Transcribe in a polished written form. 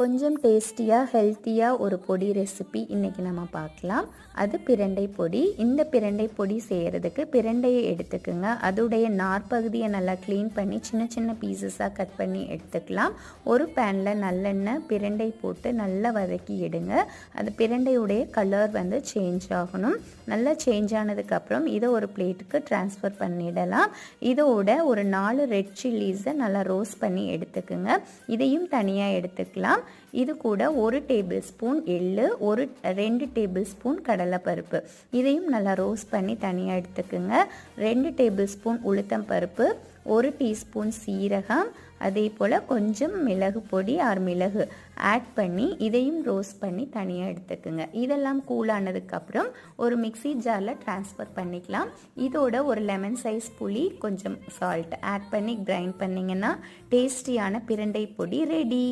கொஞ்சம் டேஸ்டியாக ஹெல்த்தியாக ஒரு பொடி ரெசிபி இன்றைக்கி நம்ம பார்க்கலாம். அது பிரண்டை பொடி. இந்த பிரண்டை பொடி செய்கிறதுக்கு பிரண்டையை எடுத்துக்குங்க. அதோடைய நார்பகுதியை நல்லா க்ளீன் பண்ணி சின்ன சின்ன பீசஸாக கட் பண்ணி எடுத்துக்கலாம். ஒரு பேனில் நல்லெண்ணெய் பிரண்டை போட்டு நல்லா வதக்கி எடுங்க. அது பிரண்டையுடைய கலர் சேஞ்ச் ஆகணும். நல்லா சேஞ்ச் ஆனதுக்கப்புறம் இதை ஒரு பிளேட்டுக்கு ட்ரான்ஸ்ஃபர் பண்ணிடலாம். இதோட ஒரு 4 ரெட் சில்லிஸை நல்லா ரோஸ்ட் பண்ணி எடுத்துக்குங்க. இதையும் தனியாக எடுத்துக்கலாம். இது கூட 1 டேபிள் ஸ்பூன் எள்ளு, 2 டேபிள் ஸ்பூன் கடலைப்பருப்பு இதையும் நல்லா ரோஸ்ட் பண்ணி தனியாக எடுத்துக்குங்க. 2 டேபிள் ஸ்பூன் உளுத்தம் பருப்பு, 1 டீஸ்பூன் சீரகம், அதே போல் கொஞ்சம் மிளகு பொடி மிளகு ஆட் பண்ணி இதையும் ரோஸ்ட் பண்ணி தனியாக எடுத்துக்குங்க. இதெல்லாம் கூலானதுக்கப்புறம் ஒரு மிக்ஸி ஜாரில் ட்ரான்ஸ்ஃபர் பண்ணிக்கலாம். இதோட ஒரு லெமன் சைஸ் புளி, கொஞ்சம் சால்ட் ஆட் பண்ணி கிரைண்ட் பண்ணிங்கன்னா டேஸ்டியான பிரண்டை பொடி ரெடி.